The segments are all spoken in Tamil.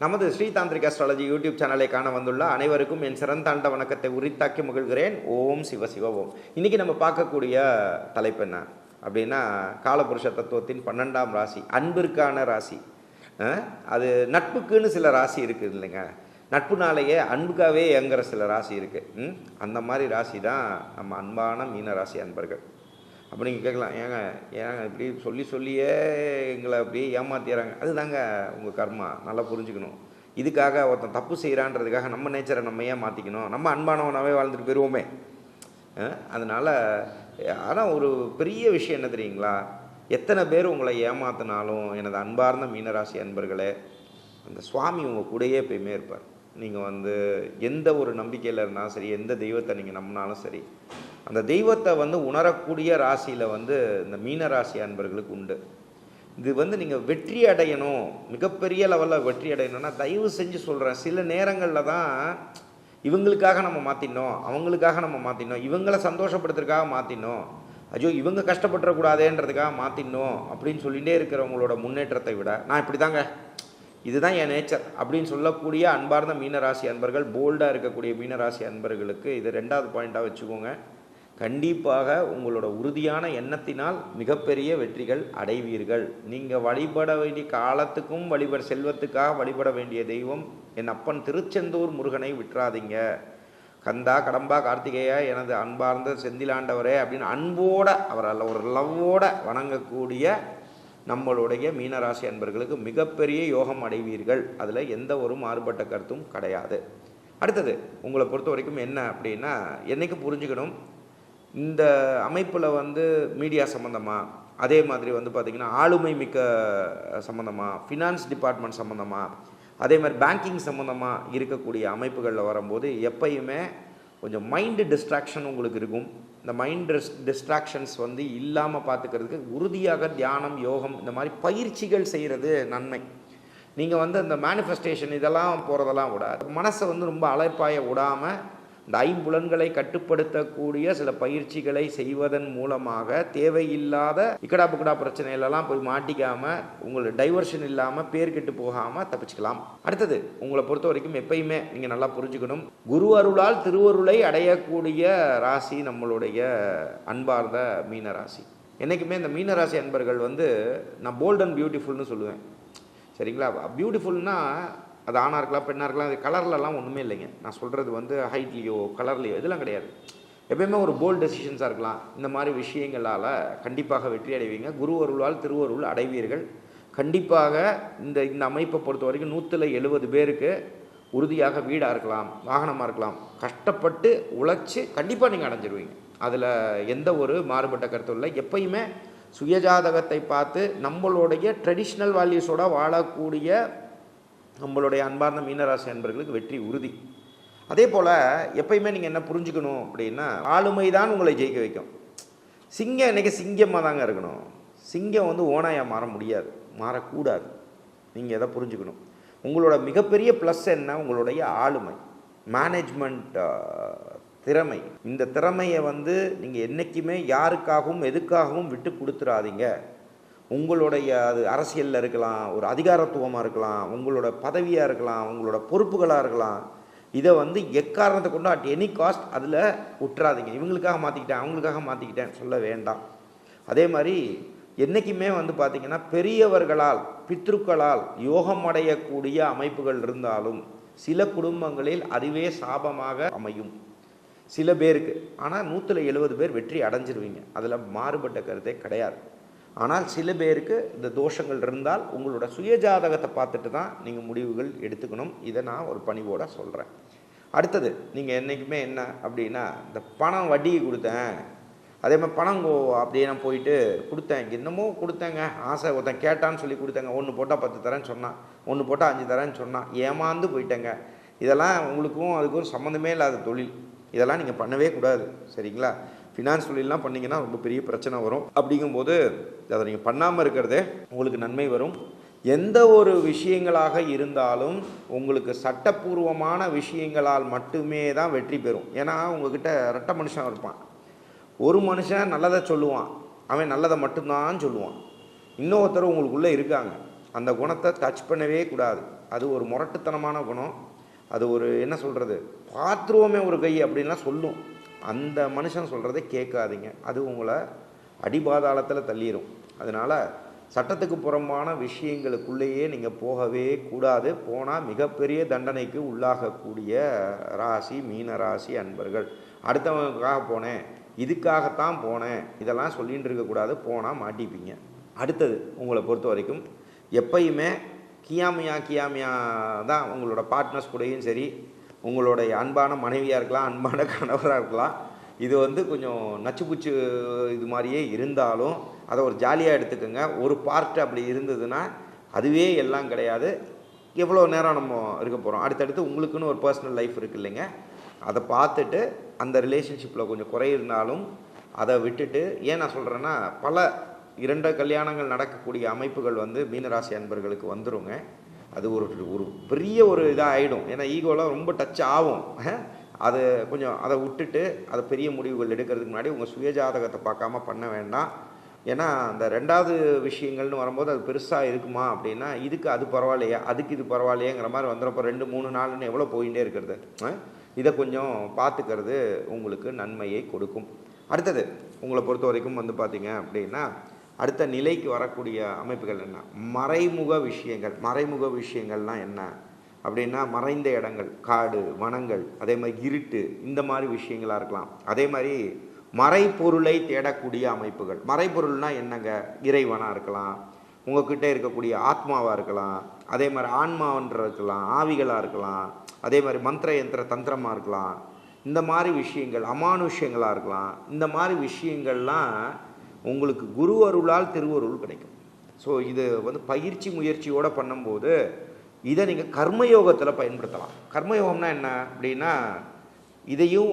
நமது ஸ்ரீதாந்திரிக் அஸ்ட்ராலஜி யூடியூப் சேனலை காண வந்துள்ள அனைவருக்கும் என் சிறந்தாண்ட வணக்கத்தை உரித்தாக்கி மகிழ்கிறேன். ஓம் சிவ சிவ ஓம். இன்றைக்கி நம்ம பார்க்கக்கூடிய தலைப்பு என்ன அப்படின்னா, காலபுருஷ தத்துவத்தின் 12ஆம் ராசி, அன்பிற்கான ராசி. அது நட்புக்குன்னு சில ராசி இருக்குது இல்லைங்க, நட்புனாலேயே அன்புக்காகவே இயங்குற சில ராசி இருக்குது. அந்த மாதிரி ராசி தான் நம்ம அன்பான மீன ராசி அன்பர்கள். அப்போ நீங்கள் கேட்கலாம், ஏங்க இப்படி சொல்லியே எங்களை அப்படியே ஏமாத்திடுறாங்க. அதுதாங்க உங்கள் கர்மா. நல்லா புரிஞ்சுக்கணும். இதுக்காக ஒருத்தன் தப்பு செய்கிறான்றதுக்காக நம்ம நேச்சரை நம்ம ஏன் மாற்றிக்கணும்? நம்ம அன்பானவனாகவே வாழ்ந்துட்டு போயிடுவோமே. அதனால் ஆனால் ஒரு பெரிய விஷயம் என்ன தெரியுங்களா, எத்தனை பேர் உங்களை ஏமாத்தினாலும் எனது அன்பார்ந்த மீனராசி அன்பர்களே, அந்த சுவாமி உங்கள் கூடயே எப்பயுமே இருப்பார். நீங்கள் எந்த ஒரு நம்பிக்கையில் இருந்தாலும் சரி, எந்த தெய்வத்தை நீங்கள் நம்பினாலும் சரி, அந்த தெய்வத்தை உணரக்கூடிய ராசியில் இந்த மீனராசி அன்பர்களுக்கு உண்டு. இது நீங்கள் வெற்றி அடையணும், மிகப்பெரிய லெவலில் வெற்றி அடையணும்னா தயவு செஞ்சு சொல்கிறேன், சில நேரங்களில் தான் இவங்களுக்காக நம்ம மாற்றினோம், அவங்களுக்காக நம்ம மாற்றினோம், இவங்களை சந்தோஷப்படுத்துறதுக்காக மாற்றினோம், ஐயோ இவங்க கஷ்டப்பட்டுறக்கூடாதேன்றதுக்காக மாற்றினோம் அப்படின்னு சொல்லிகிட்டே இருக்கிறவங்களோட முன்னேற்றத்தை விட, நான் இப்படி தாங்க, இதுதான் என் நேச்சர் அப்படின்னு சொல்லக்கூடிய அன்பார்ந்த மீனராசி அன்பர்கள், போல்டாக இருக்கக்கூடிய மீனராசி அன்பர்களுக்கு இது 2வது பாயிண்ட்டாக வச்சுக்கோங்க. கண்டிப்பாக உங்களோட உறுதியான எண்ணத்தினால் மிகப்பெரிய வெற்றிகள் அடைவீர்கள். நீங்கள் வழிபட வேண்டிய காலத்துக்கும் செல்வத்துக்காக வழிபட வேண்டிய தெய்வம் என் அப்பன் திருச்செந்தூர் முருகனை விட்டுறாதீங்க. கந்தா கடம்பா கார்த்திகேயா எனது அன்பார்ந்த செந்திலாண்டவரே அப்படின்னு அன்போட அவரால் ஒரு லவ்வோட வணங்கக்கூடிய நம்மளுடைய மீனராசி அன்பர்களுக்கு மிகப்பெரிய யோகம் அடைவீர்கள். அதில் எந்த ஒரு மாறுபட்ட கருத்தும் கிடையாது. அடுத்தது உங்களை பொறுத்த வரைக்கும் என்ன அப்படின்னா, என்னைக்கு புரிஞ்சுக்கணும், இந்த அமைப்பில் மீடியா சம்மந்தமாக, அதே மாதிரி பார்த்திங்கன்னா ஆளுமை மிக்க சம்மந்தமாக, ஃபினான்ஸ் டிபார்ட்மெண்ட் சம்மந்தமாக, அதே மாதிரி பேங்கிங் சம்மந்தமாக இருக்கக்கூடிய அமைப்புகளில் வரும்போது எப்பயுமே கொஞ்சம் மைண்டு டிஸ்ட்ராக்ஷன் உங்களுக்கு இருக்கும். இந்த மைண்ட் டிஸ்ட்ராக்ஷன்ஸ் இல்லாமல் பார்த்துக்கிறதுக்கு உறுதியாக தியானம், யோகம், இந்த மாதிரி பயிற்சிகள் செய்கிறது நன்மை. நீங்கள் அந்த மேனிஃபெஸ்டேஷன் இதெல்லாம் போகிறதெல்லாம் விட மனசை ரொம்ப அலைப்பாய விடாமல் இந்த ஐம்புலன்களை கட்டுப்படுத்தக்கூடிய சில பயிற்சிகளை செய்வதன் மூலமாக தேவையில்லாத இக்கடா புக்கடா பிரச்சனையிலலாம் போய் மாட்டிக்காமல், உங்களுக்கு டைவர்ஷன் இல்லாமல், பேர் கெட்டு போகாமல் தப்பிச்சுக்கலாம். அடுத்தது உங்களை பொறுத்த வரைக்கும் எப்பயுமே நீங்கள் நல்லா புரிஞ்சுக்கணும், குரு அருளால் திருவருளை அடையக்கூடிய ராசி நம்மளுடைய அன்பார்ந்த மீனராசி. என்றைக்குமே இந்த மீனராசி அன்பர்கள் நான் போல்ட் அண்ட் பியூட்டிஃபுல்னு சொல்லுவேன். சரிங்களா? பியூட்டிஃபுல்னால் அது ஆணாக இருக்கலாம், பெண்ணாக இருக்கலாம், அது கலர்லலாம் ஒன்றுமே இல்லைங்க. நான் சொல்கிறது ஹைட்லேயோ கலர்லேயோ இதெல்லாம் கிடையாது. எப்பயுமே ஒரு போல்ட் டெசிஷன்ஸாக இருக்கலாம். இந்த மாதிரி விஷயங்களால் கண்டிப்பாக வெற்றி அடைவீங்க. குரு அருளால் திருவருள் அடைவீர்கள். கண்டிப்பாக இந்த அமைப்பை பொறுத்த வரைக்கும் 170 பேருக்கு உறுதியாக வீடாக இருக்கலாம், வாகனமாக இருக்கலாம், கஷ்டப்பட்டு உழைச்சி கண்டிப்பாக நீங்கள் அடைஞ்சிருவீங்க. அதில் எந்த ஒரு மாறுபட்ட கருத்தும் இல்லை. எப்பயுமே சுயஜாதகத்தை பார்த்து நம்மளுடைய ட்ரெடிஷ்னல் வேல்யூஸோடு வாழக்கூடிய நம்மளுடைய அன்பார்ந்த மீனராசி அன்பர்களுக்கு வெற்றி உறுதி. அதே போல் எப்பயுமே நீங்கள் என்ன புரிஞ்சுக்கணும் அப்படின்னா, ஆளுமை தான் உங்களை ஜெயிக்க வைக்கும். சிங்கம் இன்றைக்கி சிங்கமாக தாங்க இருக்கணும். சிங்கம் ஓனாயாக மாற முடியாது, மாறக்கூடாது. நீங்கள் எதை புரிஞ்சுக்கணும், உங்களோட மிகப்பெரிய ப்ளஸ் என்ன, உங்களுடைய ஆளுமை, மேனேஜ்மெண்ட் திறமை. இந்த திறமையை நீங்கள் என்றைக்குமே யாருக்காகவும் எதுக்காகவும் விட்டு கொடுத்துடாதீங்க. உங்களுடைய அது அரசியலில் இருக்கலாம், ஒரு அதிகாரத்துவமாக இருக்கலாம், உங்களோட பதவியாக இருக்கலாம், உங்களோட பொறுப்புகளாக இருக்கலாம். இதை எக்காரணத்தை கொண்டு அட் எனி காஸ்ட் அதில் விட்டுறாதீங்க. இவங்களுக்காக மாற்றிக்கிட்டேன், அவங்களுக்காக மாற்றிக்கிட்டேன் சொல்ல வேண்டாம். அதே மாதிரி என்றைக்குமே பார்த்திங்கன்னா பெரியவர்களால், பித்ருக்களால் யோகம் அடையக்கூடிய அமைப்புகள் இருந்தாலும் சில குடும்பங்களில் அதுவே சாபமாக அமையும் சில பேருக்கு. ஆனால் 170 பேர் வெற்றி அடைஞ்சிருவீங்க, அதில் மாறுபட்ட கருத்தே கிடையாது. ஆனால் சில பேருக்கு இந்த தோஷங்கள் இருந்தால் உங்களோட சுயஜாதகத்தை பார்த்துட்டு தான் நீங்கள் முடிவுகள் எடுத்துக்கணும். இதை நான் ஒரு பணிவோடு சொல்கிறேன். அடுத்தது நீங்கள் என்றைக்குமே என்ன அப்படின்னா, இந்த பணம் வட்டிக்கு கொடுத்தேன், அதே மாதிரி பணம் அப்படியே நான் போயிட்டு கொடுத்தேன், என்னமோ கொடுத்தேங்க, ஆசை ஒருத்தன் கேட்டான்னு சொல்லி கொடுத்தேங்க, 1 போட்டால் 10 தரேன்னு சொன்னான், 1 போட்டால் 5 தரேன்னு சொன்னான், ஏமாந்து போயிட்டேங்க. இதெல்லாம் உங்களுக்கும் அதுக்கும் சம்மந்தமே இல்லாத தொழில். இதெல்லாம் நீங்கள் பண்ணவே கூடாது. சரிங்களா? ஃபினான்ஸ் தொழிலெலாம் பண்ணிங்கன்னா ரொம்ப பெரிய பிரச்சனை வரும். அப்படிங்கும்போது அதை நீங்கள் பண்ணாமல் இருக்கிறதே உங்களுக்கு நன்மை வரும். எந்த ஒரு விஷயங்களாக இருந்தாலும் உங்களுக்கு சட்டப்பூர்வமான விஷயங்களால் மட்டுமே தான் வெற்றி பெறும். ஏன்னா உங்ககிட்ட ரெட்டை மனுஷன் இருப்பான். ஒரு மனுஷன் நல்லதை சொல்லுவான், அவன் நல்லதை மட்டும்தான் சொல்லுவான். இன்னொருத்தர் உங்களுக்குள்ளே இருக்காங்க, அந்த குணத்தை டச் பண்ணவே கூடாது. அது ஒரு முரட்டுத்தனமான குணம். அது ஒரு என்ன சொல்கிறது, பாத்ரூமே ஒரு கை அப்படின்லாம் சொல்லும். அந்த மனுஷன் சொல்கிறத கேட்காதீங்க. அது உங்களை அடிபாதாளத்தில் தள்ளிடும். அதனால் சட்டத்துக்கு புறம்பான விஷயங்களுக்குள்ளேயே நீங்கள் போகவே கூடாது. போனால் மிகப்பெரிய தண்டனைக்கு உள்ளாகக்கூடிய ராசி மீன ராசி அன்பர்கள். அடுத்தவங்களுக்காக போனேன், இதுக்காகத்தான் போனேன், இதெல்லாம் சொல்லிகிட்டு இருக்கக்கூடாது. போனால் மாட்டிப்பீங்க. அடுத்தது உங்களை பொறுத்த வரைக்கும் எப்பயுமே கியாமியா தான் உங்களோட பார்ட்னர்ஸ் கூடயும் சரி, உங்களுடைய அன்பான மனைவியாக இருக்கலாம், அன்பான கணவராக இருக்கலாம். இது கொஞ்சம் நச்சுப்புச்சு இது மாதிரியே இருந்தாலும் அதை ஒரு ஜாலியாக எடுத்துக்கோங்க. ஒரு பார்ட் அப்படி இருந்ததுன்னா அதுவே எல்லாம் கிடையாது. எவ்வளோ நேரம் நம்ம இருக்க போகிறோம். அடுத்தடுத்து உங்களுக்குன்னு ஒரு பர்சனல் லைஃப் இருக்குது இல்லைங்க, அதை பார்த்துட்டு அந்த ரிலேஷன்ஷிப்பில் கொஞ்சம் குறை இருந்தாலும் அதை விட்டுட்டு, ஏன் நான் சொல்கிறேன்னா பல 2 கல்யாணங்கள் நடக்கக்கூடிய அமைப்புகள் மீனராசி அன்பர்களுக்கு வந்துருங்க. அது ஒரு ஒரு பெரிய ஒரு இதாக ஆகிடும். ஏன்னா ஈகோலாம் ரொம்ப டச் ஆகும். அது கொஞ்சம் அதை விட்டுட்டு அதை பெரிய முடிவுகள் எடுக்கிறதுக்கு முன்னாடி உங்கள் சுயஜாதகத்தை பார்க்காம பண்ண வேண்டாம். ஏன்னா அந்த 2வது விஷயங்கள்னு வரும்போது அது பெருசாக இருக்குமா அப்படின்னா, இதுக்கு அது பரவாயில்லையா, அதுக்கு இது பரவாயில்லையேங்கிற மாதிரி வந்துடுறப்போ 2 3 4ன்னு எவ்வளோ போயிட்டே இருக்கிறது. இதை கொஞ்சம் பார்த்துக்கிறது உங்களுக்கு நன்மையை கொடுக்கும். அடுத்தது உங்களை பொறுத்த வரைக்கும் பார்த்தீங்க அப்படின்னா, அடுத்த நிலைக்கு வரக்கூடிய அமைப்புகள் என்ன, மறைமுக விஷயங்கள். மறைமுக விஷயங்கள்னால் என்ன அப்படின்னா, மறைந்த இடங்கள், காடு வனங்கள், அதே மாதிரி இருட்டு, இந்த மாதிரி விஷயங்களாக இருக்கலாம். அதே மாதிரி மறைப்பொருளை தேடக்கூடிய அமைப்புகள். மறைப்பொருள்னால் என்னங்க, இறைவனாக இருக்கலாம், உங்கள்கிட்ட இருக்கக்கூடிய ஆத்மாவாக இருக்கலாம், அதே மாதிரி ஆன்மாவன்ற இருக்கலாம், ஆவிகளாக இருக்கலாம், அதே மாதிரி மந்திர யந்திர தந்திரமாக இருக்கலாம், இந்த மாதிரி விஷயங்கள் அமானுஷ்யங்களாக இருக்கலாம். இந்த மாதிரி விஷயங்கள்லாம் உங்களுக்கு குரு அருளால் திருவருள் கிடைக்கும். ஸோ இது பயிற்சி முயற்சியோடு பண்ணும்போது இதை நீங்கள் கர்மயோகத்தில் பயன்படுத்தலாம். கர்மயோகம்னா என்ன அப்படின்னா, இதையும்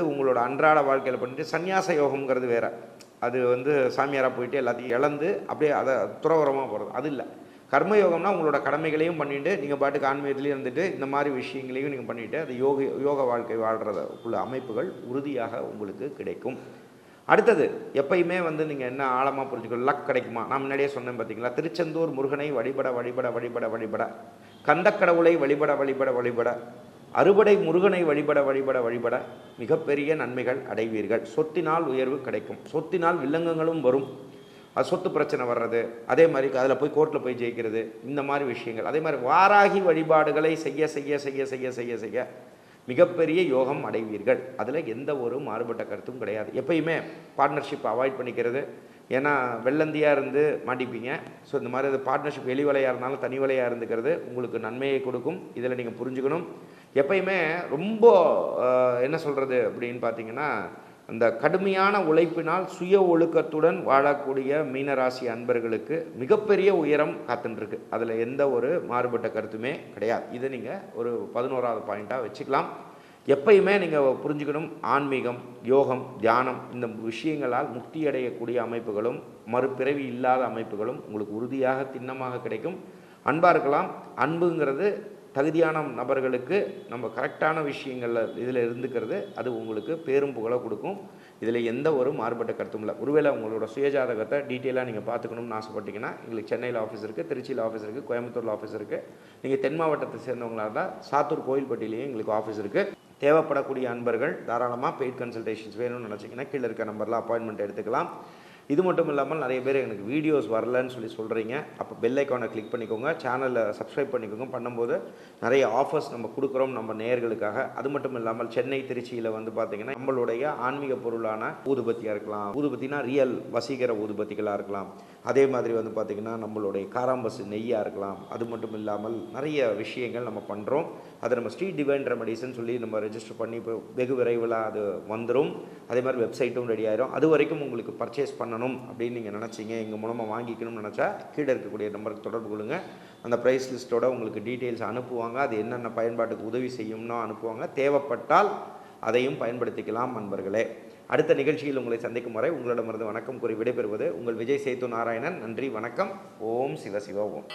உங்களோட அன்றாட வாழ்க்கையில் பண்ணிட்டு, சந்நியாச யோகம்ங்கிறது வேறு. அது சாமியாராக போயிட்டு எல்லாத்தையும் இழந்து அப்படியே அதை துறவரமாக போகிறது, அது இல்லை. கர்மயோகம்னா உங்களோட கடமைகளையும் பண்ணிவிட்டு நீங்கள் பாட்டுக்கு ஆன்மீகத்துலேயும் இருந்துட்டு இந்த மாதிரி விஷயங்களையும் நீங்கள் பண்ணிவிட்டு அது யோக வாழ்க்கை வாழ்கிறதுக்குள்ள அமைப்புகள் உறுதியாக உங்களுக்கு கிடைக்கும். அடுத்தது எப்பயுமே நீங்கள் என்ன ஆழமாக புரிஞ்சுக்கணும், லக் கிடைக்குமா? நான் முன்னாடியே சொன்னேன் பார்த்தீங்களா, திருச்செந்தூர் முருகனை வழிபட வழிபட வழிபட வழிபட, கந்தக்கடவுளை வழிபட வழிபட வழிபட, அறுபடை முருகனை வழிபட வழிபட வழிபட மிகப்பெரிய நன்மைகள் அடைவீர்கள். சொத்தினால் உயர்வு கிடைக்கும். சொத்தினால் வில்லங்கங்களும் வரும். அது சொத்து பிரச்சனை வர்றது, அதே மாதிரி அதில் போய் கோர்ட்டில் போய் ஜெயிக்கிறது, இந்த மாதிரி விஷயங்கள். அதே மாதிரி வாராகி வழிபாடுகளை செய்ய செய்ய செய்ய செய்ய செய்ய செய்ய மிகப்பெரிய யோகம் அடைவீர்கள். அதில் எந்த ஒரு மாறுபட்ட கருத்தும் கிடையாது. எப்பயுமே பார்ட்னர்ஷிப் அவாய்ட் பண்ணிக்கிறது. ஏன்னா வெள்ளந்தியாக இருந்து மாட்டிப்பீங்க. ஸோ இந்த மாதிரி பார்ட்னர்ஷிப் வெளி வலையாக இருந்தாலும் தனி வலையாக இருந்துக்கிறது உங்களுக்கு நன்மையை கொடுக்கும். இதில் நீங்கள் புரிஞ்சுக்கணும். எப்பயுமே ரொம்ப என்ன சொல்கிறது அப்படின்னு பார்த்தீங்கன்னா, அந்த கடுமையான உழைப்பினால் சுய ஒழுக்கத்துடன் வாழக்கூடிய மீனராசி அன்பர்களுக்கு மிகப்பெரிய உயரம் காத்துருக்கு. அதில் எந்த ஒரு மாறுபட்ட கருத்துமே கிடையாது. இதை நீங்கள் ஒரு 11வது பாயிண்ட்டாக வச்சுக்கலாம். எப்பயுமே நீங்கள் புரிஞ்சுக்கணும், ஆன்மீகம், யோகம், தியானம் இந்த விஷயங்களால் முக்தி அடையக்கூடிய அமைப்புகளும் மறுபிறவி இல்லாத அமைப்புகளும் உங்களுக்கு உறுதியாக திண்ணமாக கிடைக்கும். அன்பாக இருக்கலாம். அன்புங்கிறது தகுதியான நபர்களுக்கு நம்ம கரெக்டான விஷயங்களில் இதில் இருந்துக்கிறது அது உங்களுக்கு பேரும் புகழ கொடுக்கும். இதில் எந்த ஒரு மாறுபட்ட கருத்தும் இல்லை. ஒருவேளை உங்களோட சுயஜாதகத்தை டீட்டெயிலாக நீங்கள் பார்த்துக்கணும்னு ஆசைப்பட்டீங்கன்னா, எங்களுக்கு சென்னையில் ஆஃபீஸ் இருக்குது, திருச்சியில் ஆஃபீஸ் இருக்குது, கோயம்புத்தூரில் ஆஃபீஸ் இருக்குது. நீங்கள் தென் மாவட்டத்தை சேர்ந்தவங்களாக இருந்தால் சாத்தூர் கோயில்பட்டியிலேயே எங்களுக்கு ஆஃபீஸ் இருக்குது. தேவைப்படக்கூடிய அன்பர்கள் தாராளமாக பெய்ட் கன்சல்டேஷன்ஸ் வேணும்னு நினச்சிங்கன்னா கீழே இருக்க நம்பரில் அப்பாயின்மெண்ட் எடுத்துக்கலாம். இது மட்டும் இல்லாமல் நிறைய பேர் எனக்கு வீடியோஸ் வரலன்னு சொல்கிறீங்க. அப்போ பெல் ஐக்கானை கிளிக் பண்ணிக்கோங்க, சேனலில் சப்ஸ்கிரைப் பண்ணிக்கோங்க. பண்ணும்போது நிறைய ஆஃபர்ஸ் நம்ம கொடுக்குறோம் நம்ம நேயர்களுக்காக. அது மட்டும் இல்லாமல் சென்னை திருச்சியில் பார்த்திங்கன்னா நம்மளுடைய ஆன்மீக பொருளான ஊதுபத்தியாக இருக்கலாம், ஊதுபத்தினா ரியல் வசீகர ஊதுபத்திகளாக இருக்கலாம். அதே மாதிரி பார்த்திங்கன்னா நம்மளுடைய காராம்பசு நெய்யாக இருக்கலாம். அது மட்டும் இல்லாமல் நிறைய விஷயங்கள் நம்ம பண்ணுறோம். அதை நம்ம ஸ்ட்ரீட் டிவைன் ரெமடிஸ்ன்னு சொல்லி நம்ம ரெஜிஸ்டர் பண்ணி இப்போ வெகு விரைவில் அது வந்துடும். அதே மாதிரி வெப்சைட்டும் ரெடி ஆயிரும். அது வரைக்கும் உங்களுக்கு பர்ச்சேஸ் பண்ணணும் அப்படின்னு நீங்கள் நினச்சிங்க, எங்கள் மூலமாக வாங்கிக்கணும்னு நினச்சா கீழே இருக்கக்கூடிய நம்பருக்கு தொடர்பு கொள்ளுங்க. அந்த ப்ரைஸ் லிஸ்ட்டோட உங்களுக்கு டீட்டெயில்ஸ் அனுப்புவாங்க. அது என்னென்ன பயன்பாட்டுக்கு உதவி செய்யும்னு அனுப்புவாங்க. தேவைப்பட்டால் அதையும் பயன்படுத்திக்கலாம் நண்பர்களே. அடுத்த நிகழ்ச்சியில் உங்களை சந்திக்கும் வரை உங்களிடமிருந்து வணக்கம் கூறி விடைபெறுவது உங்கள் விஜய் சேத்து நாராயணன். நன்றி, வணக்கம். ஓம் சிவ சிவ ஓம்.